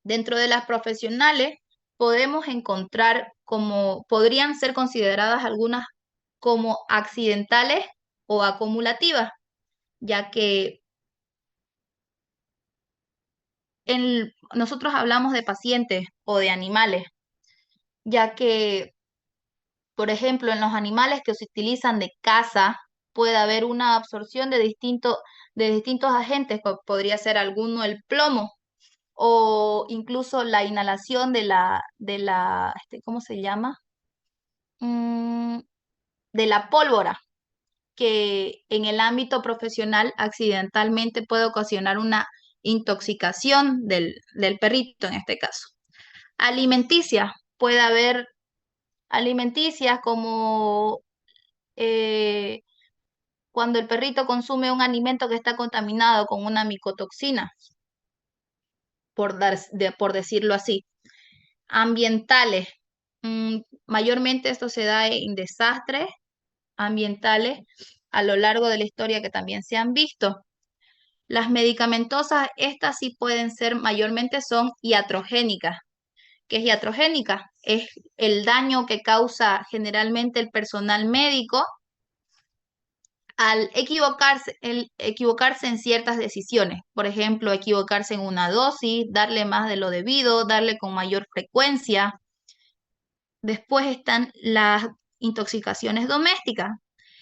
dentro de las profesionales podemos encontrar como, podrían ser consideradas algunas como accidentales o acumulativas, ya que nosotros hablamos de pacientes o de animales, ya que, por ejemplo, en los animales que se utilizan de caza, puede haber una absorción de distintos agentes, podría ser alguno el plomo o incluso la inhalación ¿cómo se llama? Mm, de la pólvora, que en el ámbito profesional accidentalmente puede ocasionar una intoxicación del perrito en este caso. Alimenticia, puede haber alimenticias como eh, cuando el perrito consume un alimento que está contaminado con una micotoxina, por decirlo así. Ambientales, mayormente esto se da en desastres ambientales a lo largo de la historia que también se han visto. Las medicamentosas, estas sí pueden ser, mayormente son iatrogénicas. ¿Qué es iatrogénica? Es el daño que causa generalmente el personal médico al equivocarse en ciertas decisiones. Por ejemplo, equivocarse en una dosis, darle más de lo debido, darle con mayor frecuencia. Después están las intoxicaciones domésticas.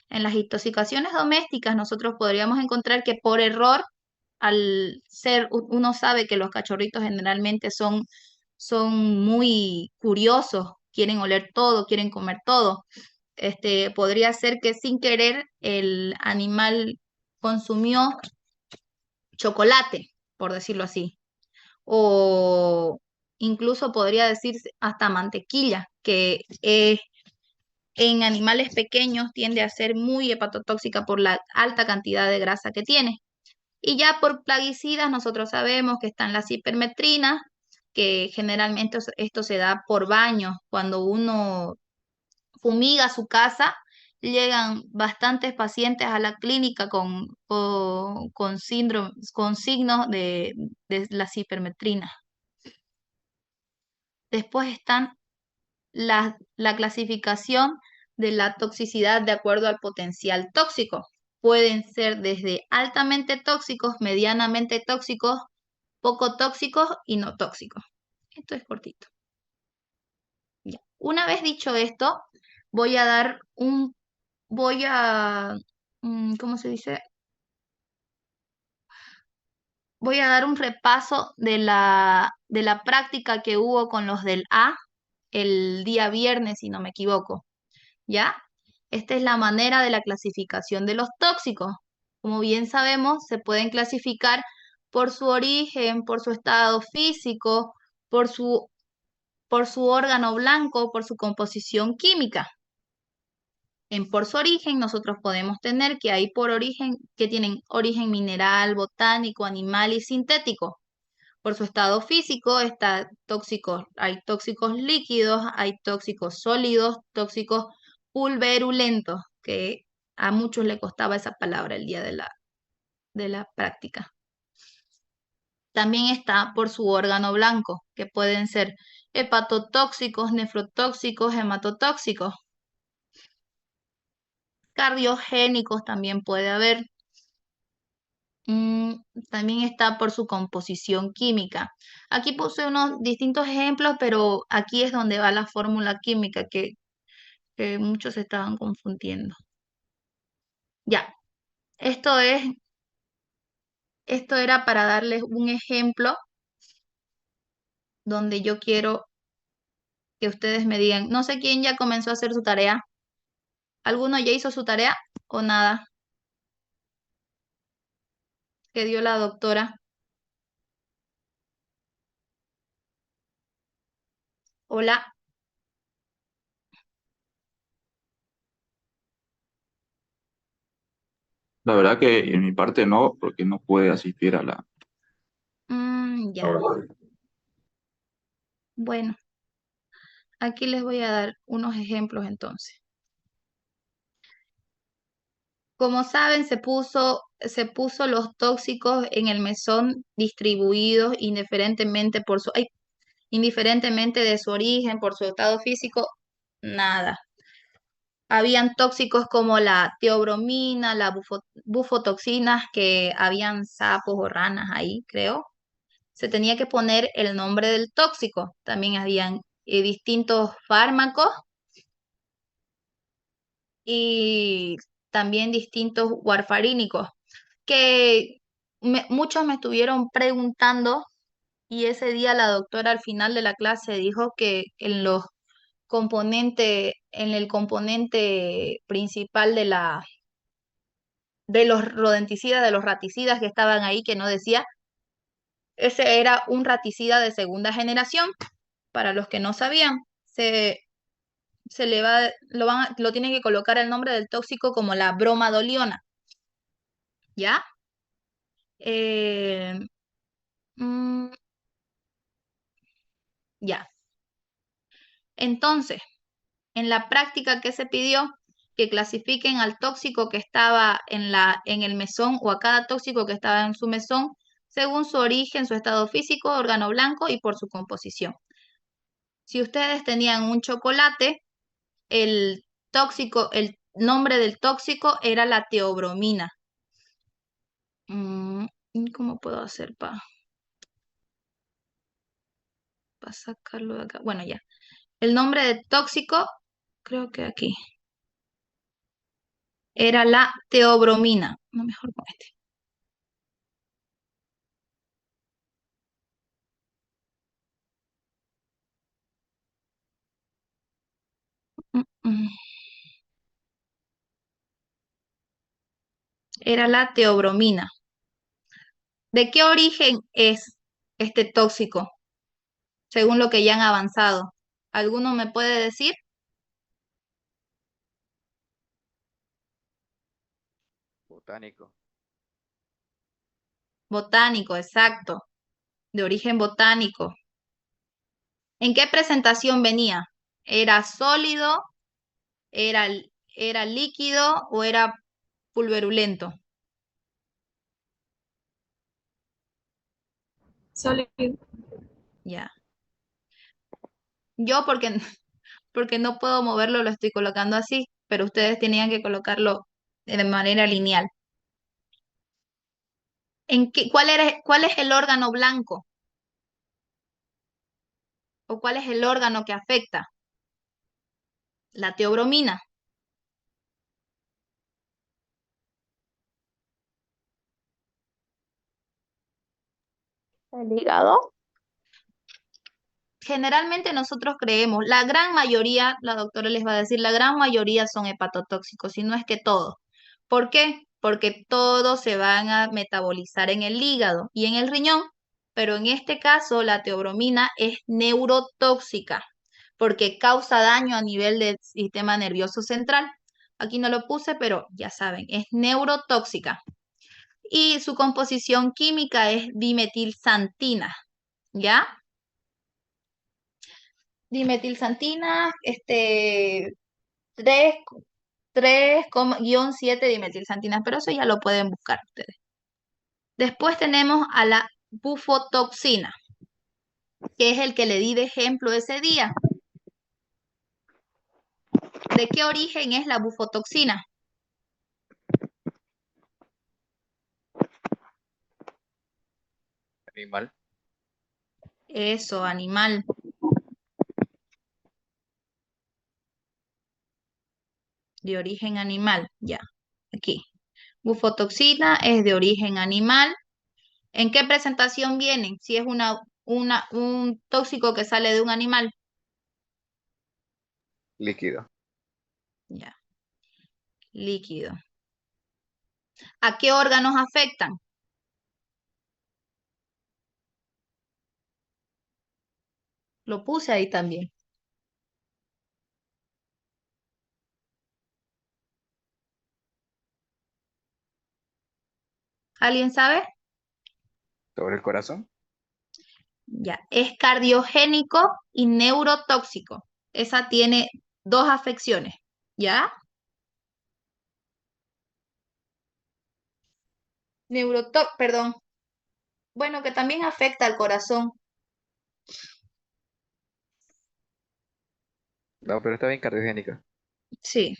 En las intoxicaciones domésticas nosotros podríamos encontrar que por error, uno sabe que los cachorritos generalmente son muy curiosos, quieren oler todo, quieren comer todo. Podría ser que sin querer el animal consumió chocolate, por decirlo así, o incluso podría decirse hasta mantequilla, que en animales pequeños tiende a ser muy hepatotóxica por la alta cantidad de grasa que tiene. Y ya por plaguicidas, nosotros sabemos que están las hipermetrinas, que generalmente esto se da por baño. Cuando uno fumiga su casa, llegan bastantes pacientes a la clínica con signos de las hipermetrinas. Después están la clasificación de la toxicidad de acuerdo al potencial tóxico. Pueden ser desde altamente tóxicos, medianamente tóxicos, poco tóxicos y no tóxicos. Esto es cortito. Ya. Una vez dicho esto, voy a dar un, voy a, ¿cómo se dice? Voy a dar un repaso de la práctica que hubo con los del A el día viernes, si no me equivoco. ¿Ya? Esta es la manera de la clasificación de los tóxicos. Como bien sabemos, se pueden clasificar por su origen, por su estado físico, por por su órgano blanco, por su composición química. Por su origen, nosotros podemos tener que hay por origen, que tienen origen mineral, botánico, animal y sintético. Por su estado físico, hay tóxicos líquidos, hay tóxicos sólidos, tóxicos pulverulentos, que a muchos le costaba esa palabra el día de la práctica. También está por su órgano blanco, que pueden ser hepatotóxicos, nefrotóxicos, hematotóxicos. Cardiogénicos también puede haber. Mm, También está por su composición química. Aquí puse unos distintos ejemplos, pero aquí es donde va la fórmula química que muchos se estaban confundiendo. Ya, esto es, esto era para darles un ejemplo donde yo quiero que ustedes me digan, no sé quién ya comenzó a hacer su tarea. ¿Alguno ya hizo su tarea o nada que dio la doctora? Hola. La verdad que en mi parte no, porque no puede asistir a la... Ya. Bueno, aquí les voy a dar unos ejemplos entonces. Como saben, se puso los tóxicos en el mesón distribuidos indiferentemente de su origen, por su estado físico, nada. Habían tóxicos como la teobromina, la bufotoxinas, que habían sapos o ranas ahí, creo. Se tenía que poner el nombre del tóxico. También habían distintos fármacos y también distintos warfarínicos, que muchos me estuvieron preguntando, y ese día la doctora al final de la clase dijo que en el componente principal de los rodenticidas, de los raticidas que estaban ahí, que no decía, ese era un raticida de segunda generación. Para los que no sabían, se le va, lo tienen que colocar el nombre del tóxico como la bromadoliona, ¿ya? Eh, mm, ya. Entonces, en la práctica que se pidió, que clasifiquen al tóxico que estaba en el mesón, o a cada tóxico que estaba en su mesón según su origen, su estado físico, órgano blanco y por su composición. Si ustedes tenían un chocolate, el nombre del tóxico era la teobromina. Mm, ¿Cómo puedo hacer para sacarlo de acá? Bueno, ya. El nombre del tóxico, creo que aquí, era la teobromina. No, mejor con este. Mm, mm. Era la teobromina. ¿De qué origen es este tóxico, según lo que ya han avanzado? ¿Alguno me puede decir? Botánico. Botánico, exacto, de origen botánico. ¿En qué presentación venía? ¿Era sólido, era, era líquido o era pulverulento? Sólido. Ya. Yo porque no puedo moverlo, lo estoy colocando así, pero ustedes tenían que colocarlo de manera lineal. ¿Cuál es el órgano blanco? ¿O cuál es el órgano que afecta? La teobromina. El hígado. Generalmente nosotros creemos, la gran mayoría, la doctora les va a decir, la gran mayoría son hepatotóxicos, si no es que todos. ¿Por qué? Porque todos se van a metabolizar en el hígado y en el riñón, pero en este caso la teobromina es neurotóxica porque causa daño a nivel del sistema nervioso central. Aquí no lo puse, pero ya saben, es neurotóxica. Y su composición química es dimetilsantina, ¿ya? Dimetilsantina, 3, 3,7 dimetilsantinas, pero eso ya lo pueden buscar ustedes. Después tenemos a la bufotoxina, que es el que le di de ejemplo ese día. ¿De qué origen es la bufotoxina? Animal. Eso, animal, de origen animal, ya, aquí. Bufotoxina es de origen animal. ¿En qué presentación vienen? Si es un tóxico que sale de un animal. Líquido. Ya, líquido. ¿A qué órganos afectan? Lo puse ahí también. ¿Alguien sabe? Sobre el corazón. Ya, es cardiogénico y neurotóxico. Esa tiene dos afecciones, ¿ya? perdón. Bueno, que también afecta al corazón. No, pero está bien cardiogénica. Sí.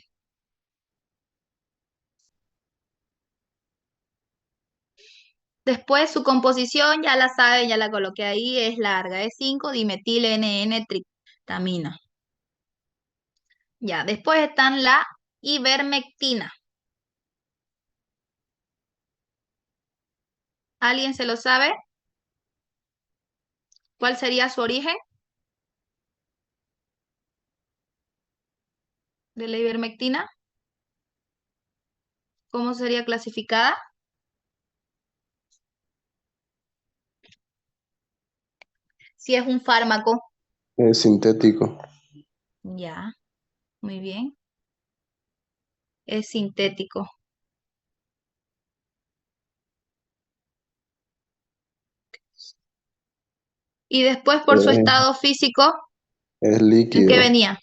Después su composición, ya la saben, ya la coloqué ahí, es larga, es 5-dimetil N-N-triptamina. Ya, después están la ivermectina. ¿Alguien se lo sabe? ¿Cuál sería su origen de la ivermectina? ¿Cómo sería clasificada? Si es un fármaco. Es sintético. Ya, muy bien. Es sintético. Y después por su Es, estado físico, es ¿en qué líquido. venía?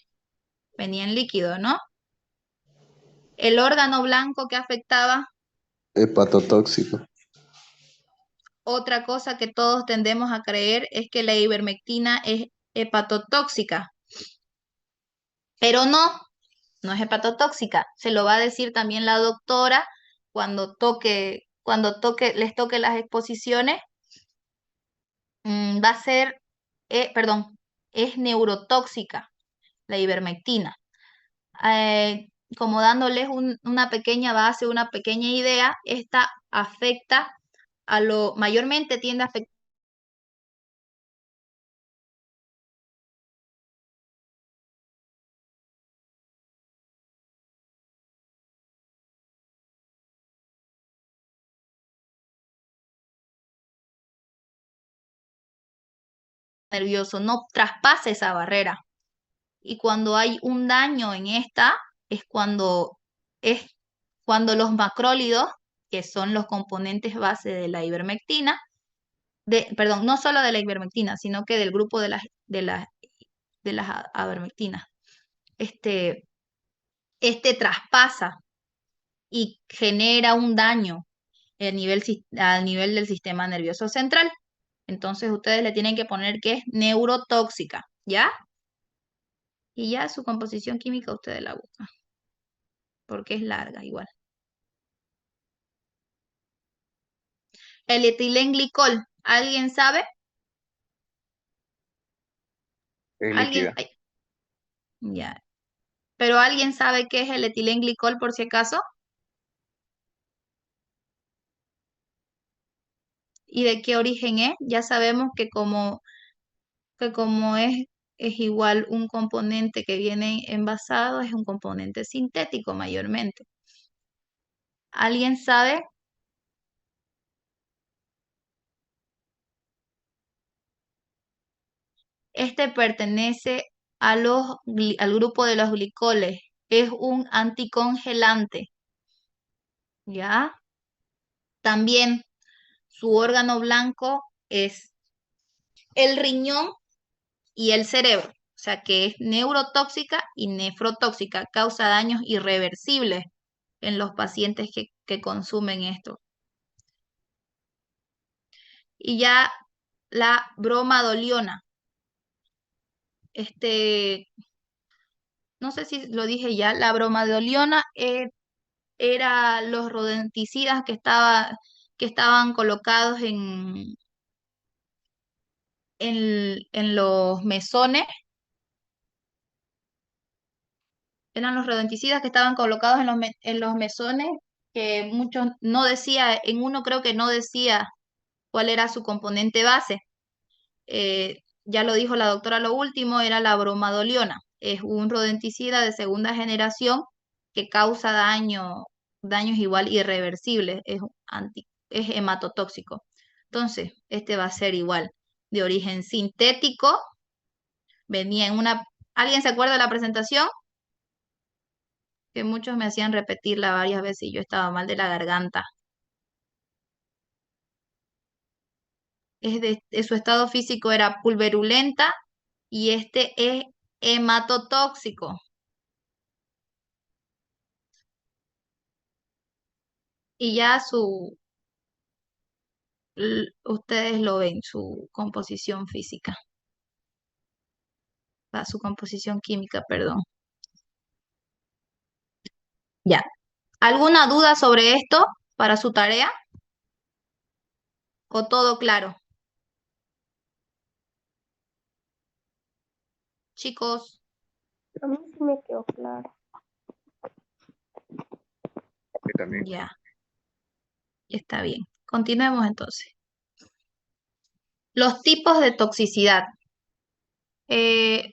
Venía en líquido, ¿no? El órgano blanco que afectaba, Hepatotóxico. otra cosa que todos tendemos a creer es que la ivermectina es hepatotóxica, pero no es hepatotóxica. Se lo va a decir también la doctora les toque las exposiciones. Va a ser, perdón, es neurotóxica la ivermectina. Eh, como dándoles una pequeña base, una pequeña idea, esta afecta mayormente tiende a afectar al nervioso, no traspasa esa barrera. Y cuando hay un daño en esta, es es cuando los macrólidos, que son los componentes base de la ivermectina, perdón, no solo de la ivermectina, sino que del grupo de las avermectinas, este, este traspasa y genera un daño al nivel del sistema nervioso central. Entonces ustedes le tienen que poner que es neurotóxica, ¿ya? Y ya su composición química ustedes la buscan, porque es larga igual. El etilenglicol, ¿alguien sabe? Es ¿Alguien? líquida. Ay, ya. ¿Pero alguien sabe qué es el etilenglicol por si acaso? ¿Y de qué origen es? Ya sabemos que como es igual un componente que viene envasado, es un componente sintético mayormente. ¿Alguien sabe? Este pertenece al grupo de los glicoles. Es un anticongelante, ¿ya? También su órgano blanco es el riñón y el cerebro. O sea que es neurotóxica y nefrotóxica. Causa daños irreversibles en los pacientes que consumen esto. Y ya la bromadoliona. Este, no sé si lo dije ya, la bromadoliona era los rodenticidas que estaban colocados en los mesones, eran los rodenticidas que estaban colocados en los mesones, que muchos no decía, en uno creo que no decía cuál era su componente base. Ya lo dijo la doctora lo último, era la bromadoliona. Es un rodenticida de segunda generación que causa daños igual irreversibles, es hematotóxico. Entonces, este va a ser igual, de origen sintético, venía en una... ¿Alguien se acuerda de la presentación? Que muchos me hacían repetirla varias veces y yo estaba mal de la garganta. Su estado físico era pulverulenta y este es hematotóxico. Y ya ustedes lo ven, su composición física, su composición química, perdón. Ya. ¿Alguna duda sobre esto para su tarea? ¿O todo claro? Chicos, A mí sí me quedó claro. Y también. ya, está bien. Continuemos entonces. Los tipos de toxicidad. Eh,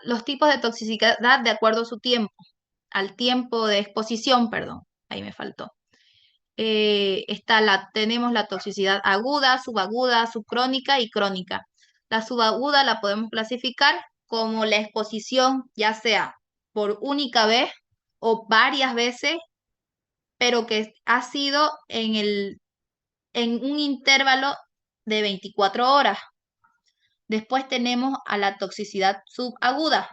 los tipos de toxicidad de acuerdo a su tiempo, al tiempo de exposición, perdón, ahí me faltó. Tenemos la toxicidad aguda, subcrónica y crónica. La subaguda la podemos clasificar como la exposición, ya sea por única vez o varias veces, pero que ha sido en un intervalo de 24 horas. Después tenemos a la toxicidad subaguda,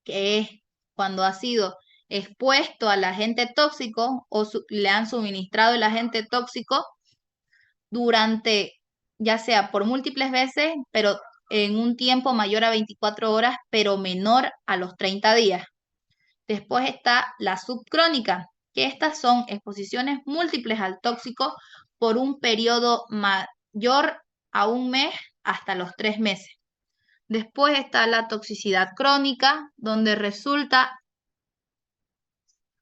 que es cuando ha sido expuesto al agente tóxico o le han suministrado el agente tóxico durante, ya sea por múltiples veces, pero en un tiempo mayor a 24 horas, pero menor a los 30 días. Después está la subcrónica, que estas son exposiciones múltiples al tóxico por un periodo mayor a un mes hasta los 3 meses. Después está la toxicidad crónica, donde resulta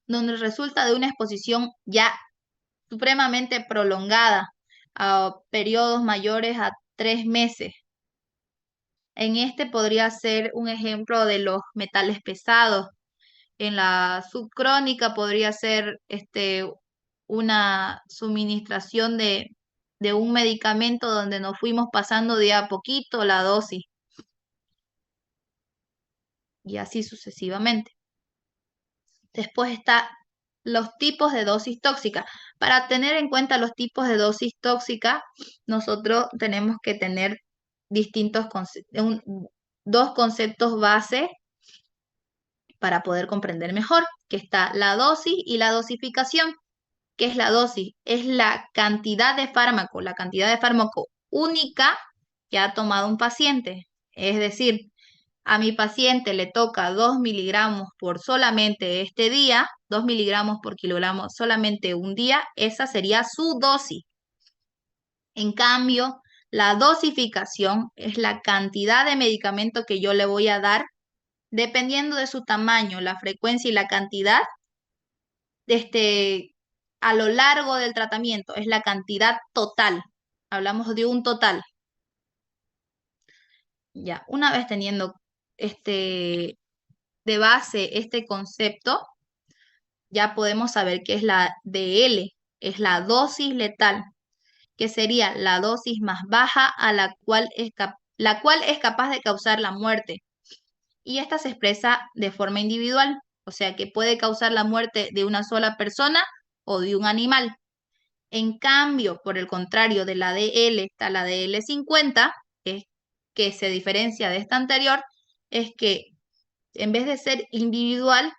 de una exposición ya supremamente prolongada a periodos mayores a 3 meses. En este podría ser un ejemplo de los metales pesados. En la subcrónica podría ser una suministración de un medicamento donde nos fuimos pasando de a poquito la dosis y así sucesivamente. Después está los tipos de dosis tóxica. Para tener en cuenta los tipos de dosis tóxica, nosotros tenemos que tener dos conceptos base para poder comprender mejor, que está la dosis y la dosificación. ¿Qué es la dosis? Es la cantidad de fármaco única que ha tomado un paciente. Es decir, a mi paciente le toca 2 miligramos por solamente este día, 2 miligramos por kilogramo solamente un día, esa sería su dosis. En cambio, la dosificación es la cantidad de medicamento que yo le voy a dar, dependiendo de su tamaño, la frecuencia y la cantidad, a lo largo del tratamiento, es la cantidad total. Hablamos de un total. Ya, una vez teniendo de base este concepto, ya podemos saber que es la DL, es la dosis letal, que sería la dosis más baja a la cual es capaz de causar la muerte. Y esta se expresa de forma individual, o sea que puede causar la muerte de una sola persona o de un animal. En cambio, por el contrario de la DL, está la DL50, que se diferencia de esta anterior, es que en vez de ser individual,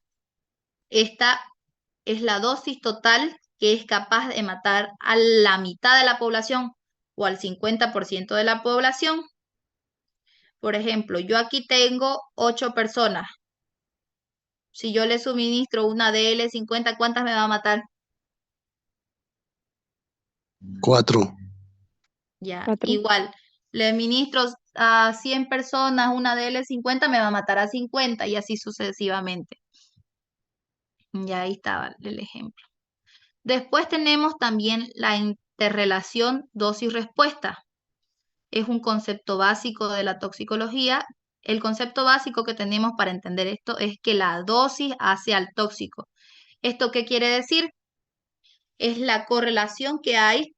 esta es la dosis total que es capaz de matar a la mitad de la población o al 50% de la población. Por ejemplo, yo aquí tengo 8 personas. Si yo le suministro una DL50, ¿cuántas me va a matar? 4. Ya, 4. igual. Le ministro a 100 personas una DL50, me va a matar a 50 y así sucesivamente. Ya ahí estaba el ejemplo. Después tenemos también la interrelación dosis-respuesta. Es un concepto básico de la toxicología. El concepto básico que tenemos para entender esto es que la dosis hace al tóxico. ¿Esto qué quiere decir? Es la correlación que hay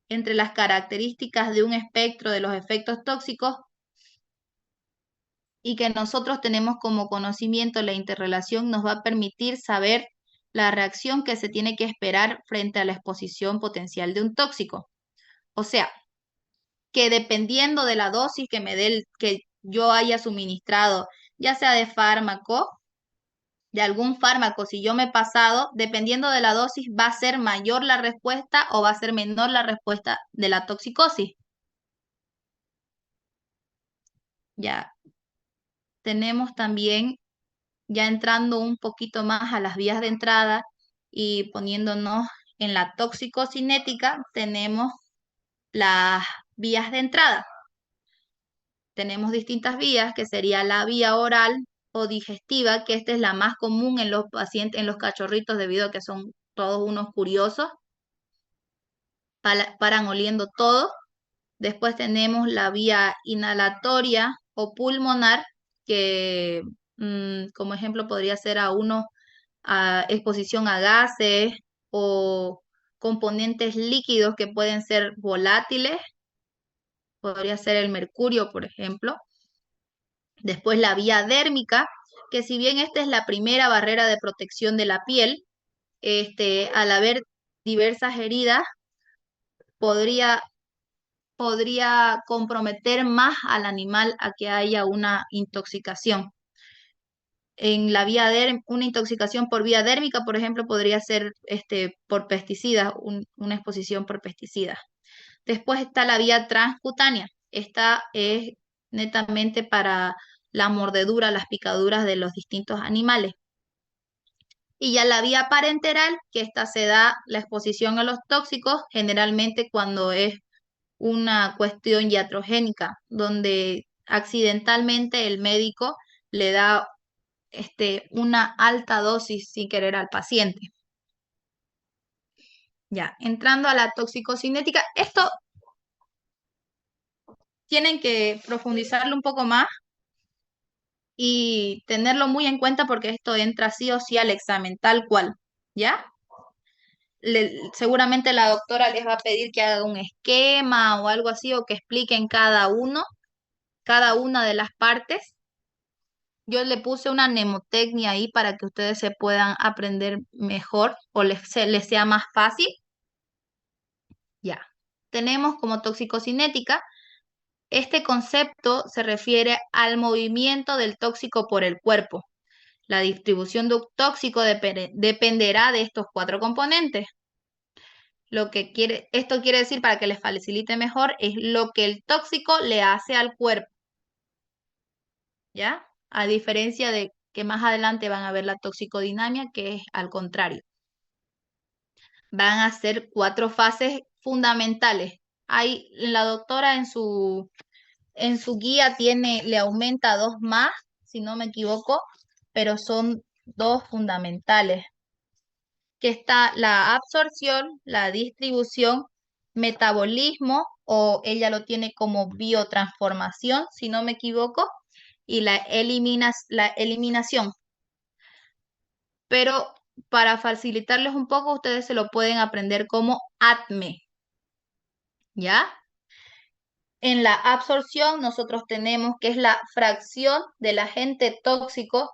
entre las características de un espectro de los efectos tóxicos y que nosotros tenemos como conocimiento. La interrelación nos va a permitir saber la reacción que se tiene que esperar frente a la exposición potencial de un tóxico. O sea, que dependiendo de la dosis que yo haya suministrado, ya sea de fármaco, de algún fármaco, si yo me he pasado, dependiendo de la dosis, va a ser mayor la respuesta o va a ser menor la respuesta de la toxicosis. Ya tenemos también, ya entrando un poquito más a las vías de entrada y poniéndonos en la toxicocinética, tenemos las vías de entrada. Tenemos distintas vías, que sería la vía oral o digestiva, que esta es la más común en los pacientes, en los cachorritos, debido a que son todos unos curiosos, paran oliendo todo. Después tenemos la vía inhalatoria o pulmonar, que como ejemplo podría ser a exposición a gases o componentes líquidos que pueden ser volátiles, podría ser el mercurio, por ejemplo. Después la vía dérmica, que si bien esta es la primera barrera de protección de la piel, al haber diversas heridas, podría comprometer más al animal a que haya una intoxicación. En la vía una intoxicación por vía dérmica, por ejemplo, podría ser por pesticidas, una exposición por pesticidas. Después está la vía transcutánea. Esta es netamente para la mordedura, las picaduras de los distintos animales. Y ya la vía parenteral, que esta se da la exposición a los tóxicos, generalmente cuando es una cuestión iatrogénica, donde accidentalmente el médico le da una alta dosis sin querer al paciente. Ya, entrando a la toxicocinética, esto tienen que profundizarlo un poco más y tenerlo muy en cuenta porque esto entra sí o sí al examen, tal cual, ¿ya? Seguramente la doctora les va a pedir que haga un esquema o algo así o que expliquen cada una de las partes. Yo le puse una mnemotecnia ahí para que ustedes se puedan aprender mejor o les sea más fácil. Ya. Tenemos como toxicocinética, este concepto se refiere al movimiento del tóxico por el cuerpo. La distribución de un tóxico dependerá de estos 4 componentes. Esto quiere decir, para que les facilite mejor, es lo que el tóxico le hace al cuerpo. ¿Ya? A diferencia de que más adelante van a ver la toxicodinamia, que es al contrario. Van a ser 4 fases fundamentales. Ahí la doctora en su guía le aumenta 2 más, si no me equivoco, pero son 2 fundamentales, que está la absorción, la distribución, metabolismo, o ella lo tiene como biotransformación, si no me equivoco, y la eliminación. Pero para facilitarles un poco, ustedes se lo pueden aprender como ATME, ¿ya? En la absorción nosotros tenemos que es la fracción del agente tóxico,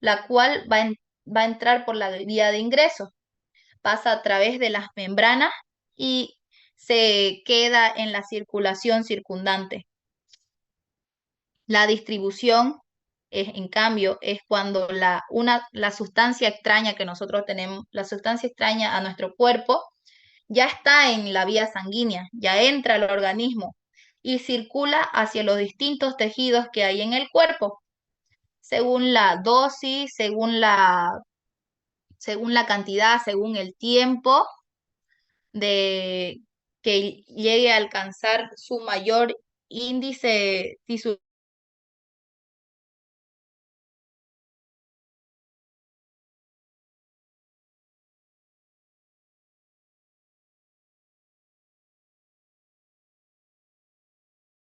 la cual va a entrar por la vía de ingreso. Pasa a través de las membranas y se queda en la circulación circundante. La distribución, en cambio, es cuando la sustancia extraña que nosotros tenemos, la sustancia extraña a nuestro cuerpo, ya está en la vía sanguínea, ya entra al organismo y circula hacia los distintos tejidos que hay en el cuerpo, según la dosis, según la cantidad, según el tiempo de que llegue a alcanzar su mayor índice